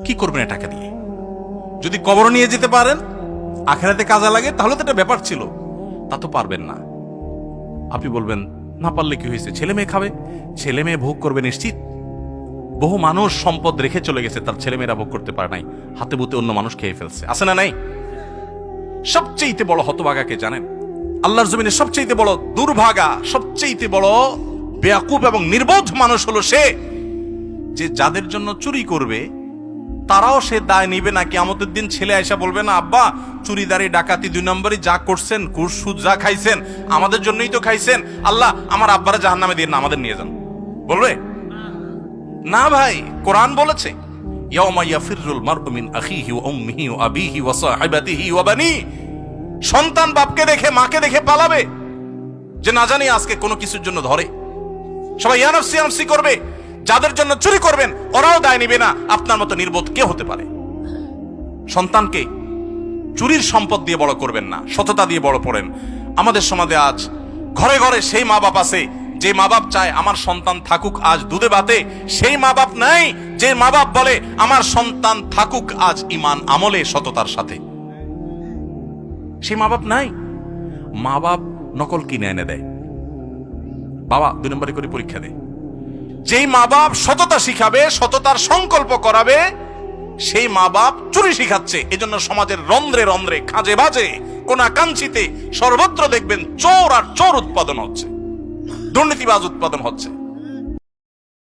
কি করবেন এ টাকা দিয়ে? যদি কবর নিয়ে যেতে পারেন, আখেরাতে কাজে লাগে, তাহলে তো একটা ব্যাপার ছিল। তা তো পারবেন না। আপনি বলবেন না পারলে কি হয়েছে, ছেলে মেয়ে খাবে, ছেলে মেয়ে ভোগ করবে নিশ্চিত। বহু মানুষ সম্পদ রেখে চলে গেছে, তার ছেলে মেয়েরা ভোগ করতে পারে নাই, হাতে বুতে অন্য মানুষ খেয়ে ফেলছে, আছে না নাই? সবচেয়ে বড় হতভাগাকে জানেন? আল্লাহর জমিনে সবচেয়ে বড় দুর্ভাগা, সবচেয়ে বড় বেয়াকুব এবং নির্বোধ মানুষ হলো সে, যে যাদের জন্য চুরি করবে তারাও সে দায় নিবে না। কিয়ামতের দিন ছেলে আয়সা বলবে না, আব্বা চুরিদারি ডাকাতি 2 নম্বরই যা করছেন, ঘুষ সুদ যা খাইছেন আমাদের জন্যই তো খাইছেন, আল্লাহ আমার আব্বারা জাহান্নামে দিয়ে না, আমাদের নিয়ে যান। বলবে না ভাই, কোরআন বলেছে ইয়াউমা ইয়াফিরুল মারউ মিন আখিহি ওয়া উম্মিহি ওয়া আবিহি ওয়া সাহিবাতিহি ওয়া বানি। সন্তান বাপকে দেখে মাকে দেখে পালাবে, যে না জানি আজকে কোনো কিছুর জন্য ধরে। সবাই ইয়ানফসি ইয়ানফসি করবে। যাদের জন্য চুরি করবেন ওরাও দায় নিবে না। আপনার মতো নির্বোধ কে হতে পারে? সন্তানকে চুরির সম্পদ দিয়ে বড় করবেন না, সততা দিয়ে বড় করেন। আমাদের সমাজে আজ ঘরে ঘরে সেই মা বাপ আছে যে মা বাপ চায় আমার সন্তান থাকুক আজ দুধে ভাতে, সেই মা বাপ নাই যে মা বাপ বলে আমার সন্তান থাকুক আজ ঈমান আমলে সততার সাথে। সেই মা বাপ নাই। মা বাপ নকল কিনে এনে দেয়, বাবা 2 নম্বরে করে পরীক্ষা দেয়। যেই মা বাপ সততা শিখাবে, সততার সংকল্প করাবে, সেই মা বাপ চুরি শিখাচ্ছে। এজন্য সমাজের রন্ধ্রে রন্ধ্রে, খাঁজে বাজে, কোনা কাঞ্চিতে সর্বত্র দেখবেন চোর আর চোর উৎপাদন হচ্ছে, দুর্নীতিবাজ উৎপাদন হচ্ছে।